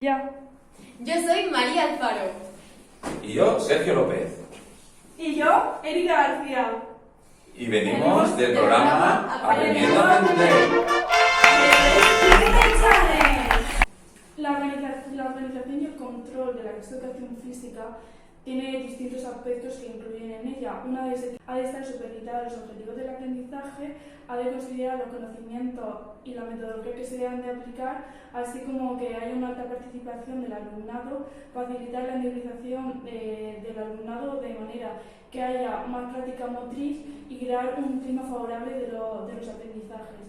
Ya. Yo soy María Alfaro. Y yo, Sergio López. Y yo, Erika García. Y venimos del programa Aprendiendo a Aprender. La organización y el control de la educación física tiene distintos aspectos que incluyen en ella. Una de ellas ha de estar supeditada a los objetivos del aprendizaje, ha de considerar los conocimientos y la metodología que se han de aplicar, así como que haya una alta participación del alumnado, facilitar la individualización del alumnado de manera que haya más práctica motriz y crear un clima favorable de los aprendizajes.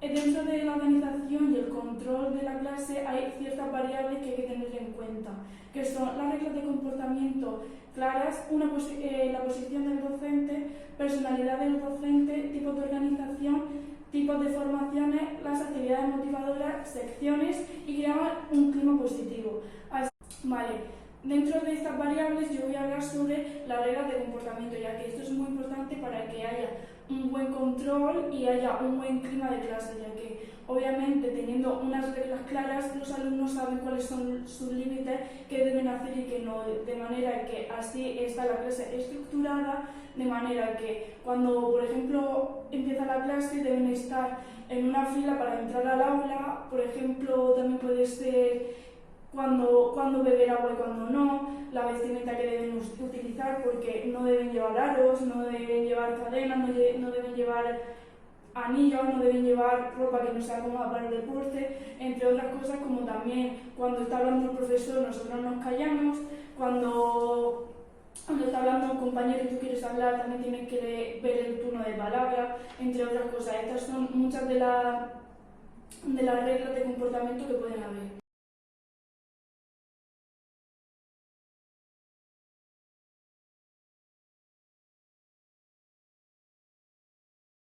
Dentro de la organización y el control de la clase hay ciertas variables que hay que tener en cuenta, que son las reglas de comportamiento claras, la posición del docente, personalidad del docente, tipos de organización, tipos de formaciones, las actividades motivadoras, secciones y crear un clima positivo. Dentro de estas variables yo voy a hablar sobre las reglas de comportamiento, ya que esto es muy importante para que haya un buen control y haya un buen clima de clase, ya que obviamente teniendo unas reglas claras los alumnos saben cuáles son sus límites, qué deben hacer y qué no, de manera que así está la clase estructurada, de manera que cuando por ejemplo empieza la clase deben estar en una fila para entrar al aula. Por ejemplo, también puede ser cuando beber agua y cuando no, la vestimenta que deben utilizar, porque no deben llevar aros, no deben llevar cadenas, no deben llevar anillos, no deben llevar ropa que no sea cómoda para el deporte, entre otras cosas, como también cuando está hablando el profesor nosotros nos callamos, cuando está hablando un compañero y tú quieres hablar también tienes que ver el turno de palabra, entre otras cosas. Estas son muchas de las reglas de comportamiento que pueden haber.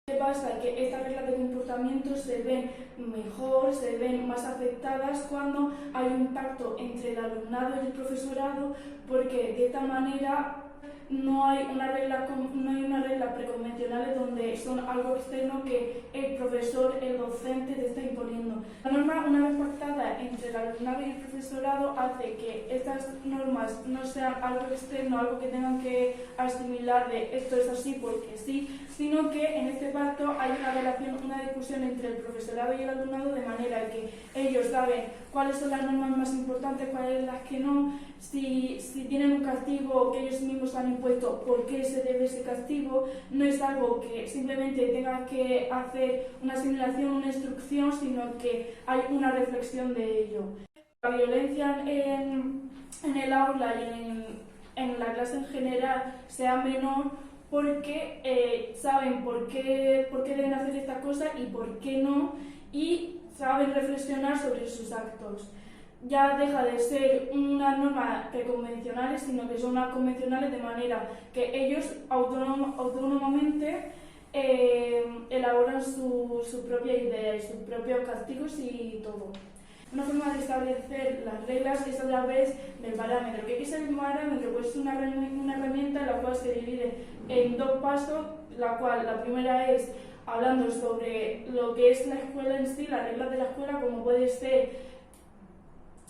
¿Qué pasa? Que estas reglas de comportamiento se ven mejor, se ven más afectadas cuando hay un pacto entre el alumnado y el profesorado, porque de esta manera no hay una regla preconvencionales donde son algo externo que el profesor, el docente te está imponiendo. La norma, una vez pactada entre el alumnado y el profesorado, hace que estas normas no sean algo externo, algo que tengan que asimilar de esto es así porque sí, sino que en este pacto hay una relación, una discusión entre el profesorado y el alumnado, de manera que ellos saben cuáles son las normas más importantes, cuáles las que no, si tienen un castigo que ellos mismos han impuesto, por qué se debe ese castigo. No es algo que simplemente tenga que hacer una asimilación, una instrucción, sino que hay una reflexión de ello. La violencia en el aula y en la clase en general sea menor porque saben por qué deben hacer esta cosa y por qué no, y saben reflexionar sobre sus actos. Ya deja de ser unas normas preconvencionales, sino que son unas convencionales, de manera que ellos autónomamente elaboran su propia idea y sus propios castigos y todo. Una forma de establecer las reglas es a través del parámetro. ¿Qué es el parámetro? Pues es una herramienta la cual se divide en dos pasos, la primera es hablando sobre lo que es la escuela en sí, las reglas de la escuela, como puede ser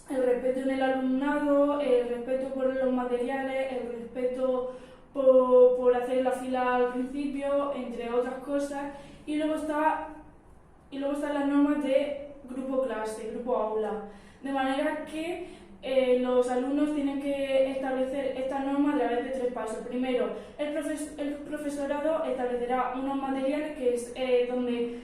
el respeto en el alumnado, el respeto por los materiales, el respeto por hacer la fila al principio, entre otras cosas. Y luego están las normas de grupo clase, grupo aula, de manera que los alumnos tienen que establecer estas normas a través de tres pasos. Primero, el profesorado establecerá unos materiales que es donde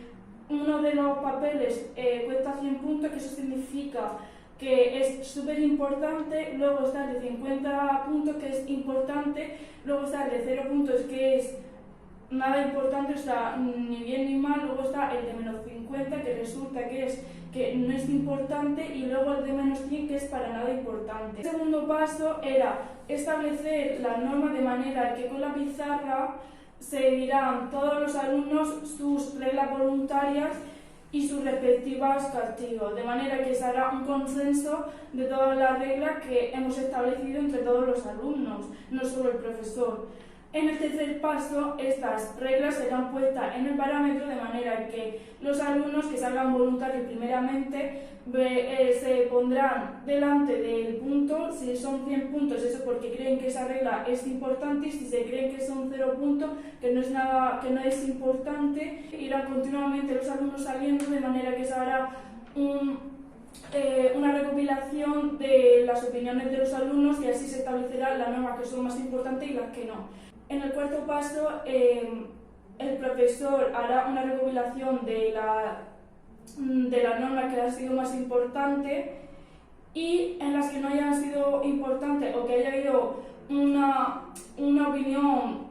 uno de los papeles cuesta 100 puntos, que eso significa que es súper importante. Luego está el de 50 puntos, que es importante. Luego está el de 0 puntos, que es nada importante, o sea, ni bien ni mal. Luego está el de menos 50, que resulta que no es importante, y luego el de menos 100, que es para nada importante. El segundo paso era establecer las normas de manera que con la pizarra se dirán todos los alumnos sus reglas voluntarias y sus respectivos castigos, de manera que se hará un consenso de todas las reglas que hemos establecido entre todos los alumnos, no solo el profesor. En el tercer paso, estas reglas serán puestas en el parámetro de manera que los alumnos que salgan voluntarios primeramente se pondrán delante del punto. Si son 100 puntos, eso porque creen que esa regla es importante, y si se creen que son 0 puntos, que no es importante, irán continuamente los alumnos saliendo, de manera que se hará una recopilación de las opiniones de los alumnos, y así se establecerán las normas que son más importantes y las que no. En el cuarto paso, el profesor hará una recopilación de las normas que han sido más importantes, y en las que no hayan sido importantes o que haya habido una opinión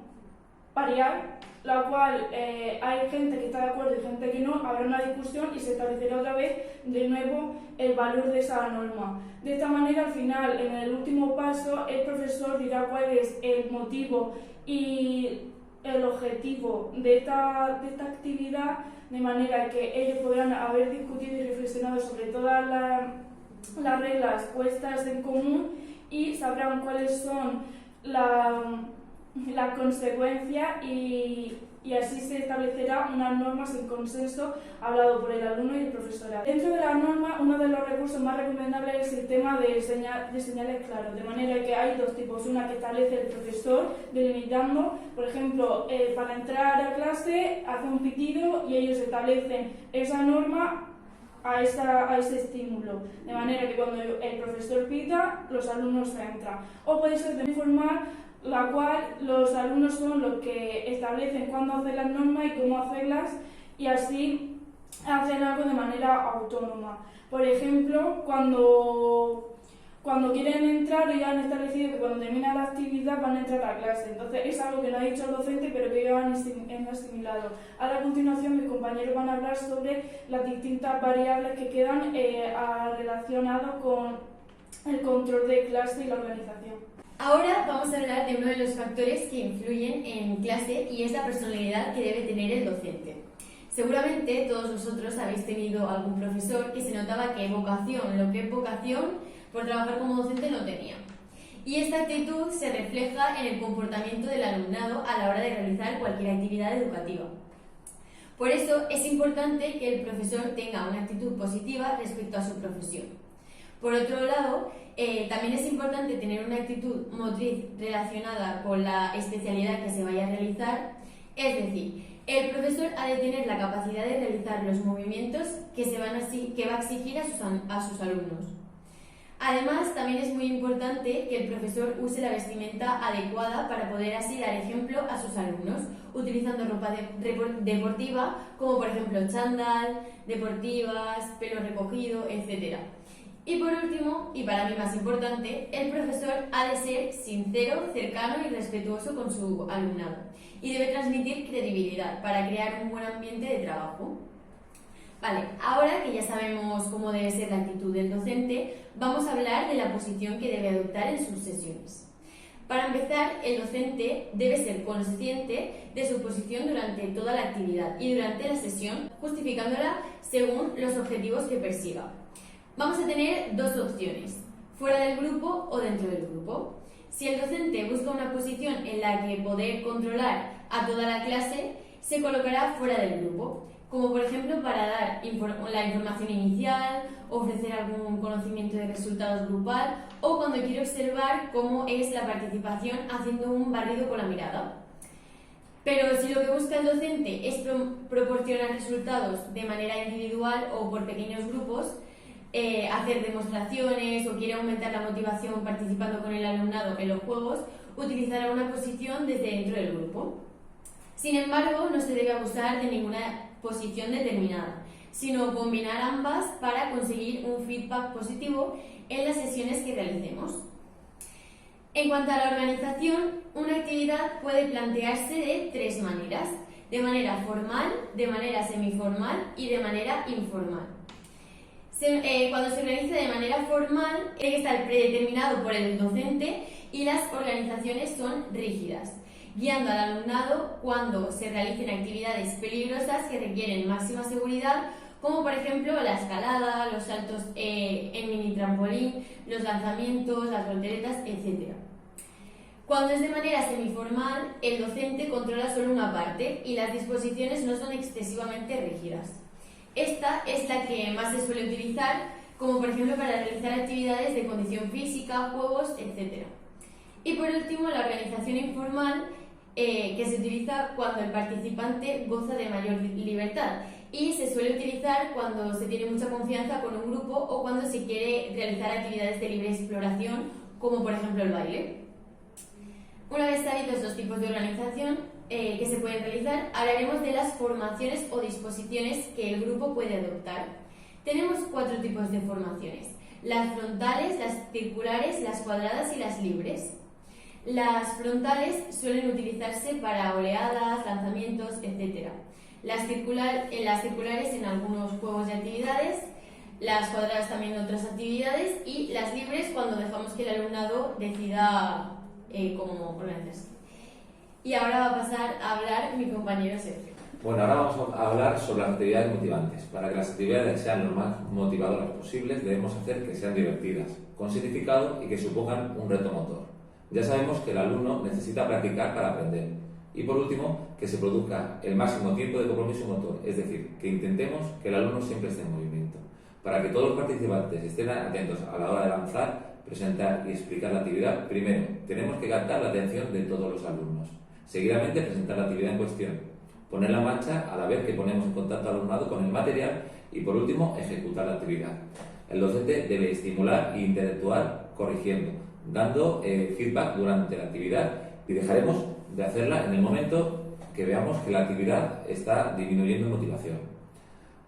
variable, la cual hay gente que está de acuerdo y gente que no, habrá una discusión y se establecerá otra vez de nuevo el valor de esa norma. De esta manera, al final, en el último paso, el profesor dirá cuál es el motivo y el objetivo de esta actividad, de manera que ellos podrán haber discutido y reflexionado sobre todas las reglas puestas en común, y sabrán cuáles son las consecuencias, y así se establecerá unas normas en consenso hablado por el alumno y el profesorado. Dentro de las normas, uno de los recursos más recomendables es el tema de señales claras, de manera que hay dos tipos: una que establece el profesor delimitando, por ejemplo, para entrar a clase hace un pitido y ellos establecen esa norma a ese estímulo, de manera que cuando el profesor pita, los alumnos entran. O puede ser de formal, la cual los alumnos son los que establecen cuándo hacer las normas y cómo hacerlas, y así hacen algo de manera autónoma. Por ejemplo, cuando quieren entrar, ya han establecido que cuando termina la actividad van a entrar a clase. Entonces es algo que no ha dicho el docente, pero que ellos han asimilado. Ahora, a continuación, mis compañeros van a hablar sobre las distintas variables que quedan relacionadas con el control de clase y la organización. Ahora vamos a hablar de uno de los factores que influyen en clase, y es la personalidad que debe tener el docente. Seguramente todos vosotros habéis tenido algún profesor que se notaba que lo que es vocación por trabajar como docente no tenía. Y esta actitud se refleja en el comportamiento del alumnado a la hora de realizar cualquier actividad educativa. Por eso es importante que el profesor tenga una actitud positiva respecto a su profesión. Por otro lado, también es importante tener una actitud motriz relacionada con la especialidad que se vaya a realizar, es decir, el profesor ha de tener la capacidad de realizar los movimientos que va a exigir a sus alumnos. Además, también es muy importante que el profesor use la vestimenta adecuada para poder así dar ejemplo a sus alumnos, utilizando ropa deportiva, como por ejemplo chándal, deportivas, pelo recogido, etc. Y por último, y para mí más importante, el profesor ha de ser sincero, cercano y respetuoso con su alumnado, y debe transmitir credibilidad para crear un buen ambiente de trabajo. Vale, ahora que ya sabemos cómo debe ser la actitud del docente, vamos a hablar de la posición que debe adoptar en sus sesiones. Para empezar, el docente debe ser consciente de su posición durante toda la actividad y durante la sesión, justificándola según los objetivos que persiga. Vamos a tener dos opciones: fuera del grupo o dentro del grupo. Si el docente busca una posición en la que poder controlar a toda la clase, se colocará fuera del grupo, como por ejemplo para dar la información inicial, ofrecer algún conocimiento de resultados grupal, o cuando quiere observar cómo es la participación haciendo un barrido con la mirada. Pero si lo que busca el docente es proporcionar resultados de manera individual o por pequeños grupos, hacer demostraciones, o quiere aumentar la motivación participando con el alumnado en los juegos, utilizará una posición desde dentro del grupo. Sin embargo, no se debe abusar de ninguna posición determinada, sino combinar ambas para conseguir un feedback positivo en las sesiones que realicemos. En cuanto a la organización, una actividad puede plantearse de tres maneras: de manera formal, de manera semiformal y de manera informal. Cuando se organiza de manera formal, tiene que estar predeterminado por el docente y las organizaciones son rígidas, guiando al alumnado cuando se realicen actividades peligrosas que requieren máxima seguridad, como por ejemplo la escalada, los saltos en mini trampolín, los lanzamientos, las volteretas, etc. Cuando es de manera semiformal, el docente controla solo una parte y las disposiciones no son excesivamente rígidas. Esta es la que más se suele utilizar, como por ejemplo para realizar actividades de condición física, juegos, etc. Y por último, la organización informal, que se utiliza cuando el participante goza de mayor libertad y se suele utilizar cuando se tiene mucha confianza con un grupo o cuando se quiere realizar actividades de libre exploración, como por ejemplo el baile. Una vez sabidos los tipos de organización que se pueden realizar, hablaremos de las formaciones o disposiciones que el grupo puede adoptar. Tenemos 4 tipos de formaciones: las frontales, las circulares, las cuadradas y las libres. Las frontales suelen utilizarse para oleadas, lanzamientos, etc. Las circulares en algunos juegos y actividades, las cuadradas también en otras actividades y las libres cuando dejamos que el alumnado decida cómo organizarse. Y ahora va a pasar a hablar mi compañero Sergio. Bueno, ahora vamos a hablar sobre las actividades motivantes. Para que las actividades sean lo más motivadoras posibles, debemos hacer que sean divertidas, con significado y que supongan un reto motor. Ya sabemos que el alumno necesita practicar para aprender. Y por último, que se produzca el máximo tiempo de compromiso motor, es decir, que intentemos que el alumno siempre esté en movimiento. Para que todos los participantes estén atentos a la hora de lanzar, presentar y explicar la actividad, primero, tenemos que captar la atención de todos los alumnos. Seguidamente, presentar la actividad en cuestión, ponerla en marcha a la vez que ponemos en contacto al alumnado con el material y, por último, ejecutar la actividad. El docente debe estimular e interactuar corrigiendo, dando feedback durante la actividad y dejaremos de hacerla en el momento que veamos que la actividad está disminuyendo en motivación.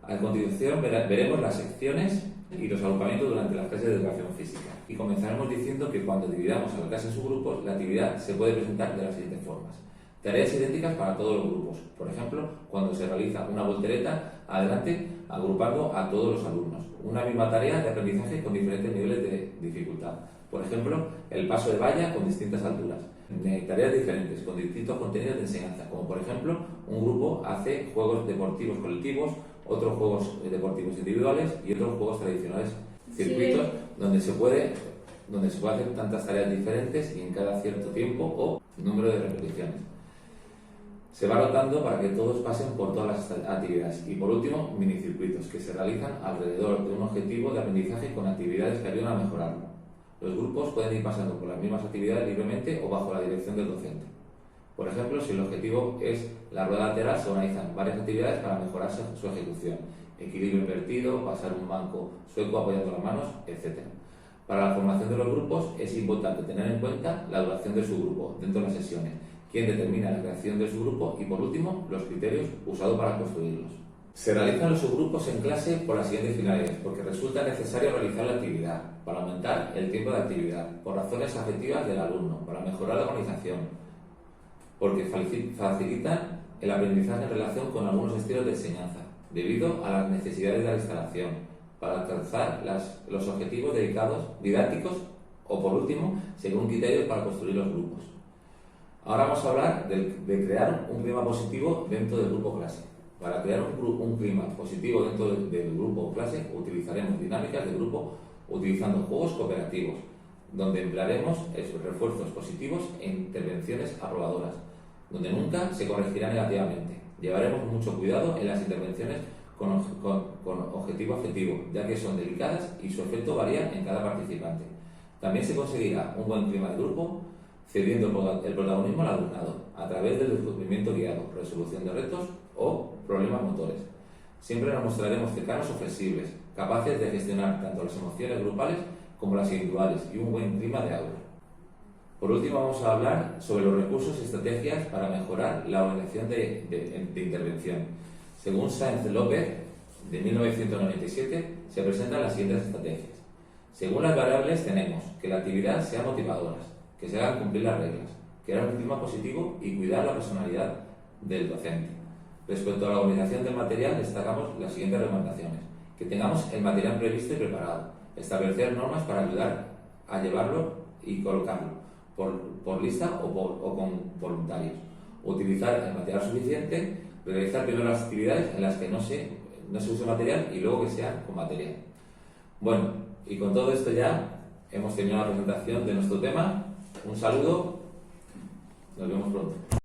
A continuación veremos las secciones y los agrupamientos durante las clases de educación física y comenzaremos diciendo que cuando dividamos a la clase en subgrupos, la actividad se puede presentar de las siguientes formas: tareas idénticas para todos los grupos, por ejemplo, cuando se realiza una voltereta adelante agrupando a todos los alumnos, una misma tarea de aprendizaje con diferentes niveles de dificultad, por ejemplo, el paso de valla con distintas alturas, tareas diferentes con distintos contenidos de enseñanza, como por ejemplo, un grupo hace juegos deportivos colectivos, otros juegos deportivos individuales y otros juegos tradicionales, circuitos donde se puede hacer tantas tareas diferentes y en cada cierto tiempo o número de repeticiones. Se va rotando para que todos pasen por todas las actividades. Y por último, minicircuitos que se realizan alrededor de un objetivo de aprendizaje con actividades que ayudan a mejorarlo. Los grupos pueden ir pasando por las mismas actividades libremente o bajo la dirección del docente. Por ejemplo, si el objetivo es la rueda lateral, se organizan varias actividades para mejorar su ejecución: equilibrio invertido, pasar un banco sueco apoyando las manos, etc. Para la formación de los grupos es importante tener en cuenta la duración de su grupo dentro de las sesiones, quién determina la creación de su grupo y, por último, los criterios usados para construirlos. Se realizan los subgrupos en clase por las siguientes finalidades: porque resulta necesario realizar la actividad, para aumentar el tiempo de actividad, por razones afectivas del alumno, para mejorar la organización, porque facilitan el aprendizaje en relación con algunos estilos de enseñanza, debido a las necesidades de la instalación, para alcanzar los objetivos didácticos o, por último, según criterios para construir los grupos. Ahora vamos a hablar de crear un clima positivo dentro del grupo clase. Para crear un clima positivo dentro del grupo clase, utilizaremos dinámicas de grupo utilizando juegos cooperativos, donde emplearemos esos refuerzos positivos e intervenciones aprobadoras, donde nunca se corregirá negativamente. Llevaremos mucho cuidado en las intervenciones con objetivo afectivo, ya que son delicadas y su efecto varía en cada participante. También se conseguirá un buen clima de grupo cediendo el protagonismo al alumnado a través del descubrimiento guiado, resolución de retos o problemas motores. Siempre nos mostraremos cercanos o flexibles, capaces de gestionar tanto las emociones grupales como las individuales y un buen clima de aula. Por último, vamos a hablar sobre los recursos y estrategias para mejorar la organización de intervención. Según Sáenz López, de 1997, se presentan las siguientes estrategias. Según las variables tenemos que la actividad sea motivadora, que se hagan cumplir las reglas, crear un clima positivo y cuidar la personalidad del docente. Respecto a la organización del material, destacamos las siguientes recomendaciones: que tengamos el material previsto y preparado, establecer normas para ayudar a llevarlo y colocarlo, por lista o con voluntarios, utilizar el material suficiente, realizar primero las actividades en las que no se use material y luego que sean con material. Bueno, y con todo esto ya hemos terminado la presentación de nuestro tema. Un saludo Nos vemos pronto.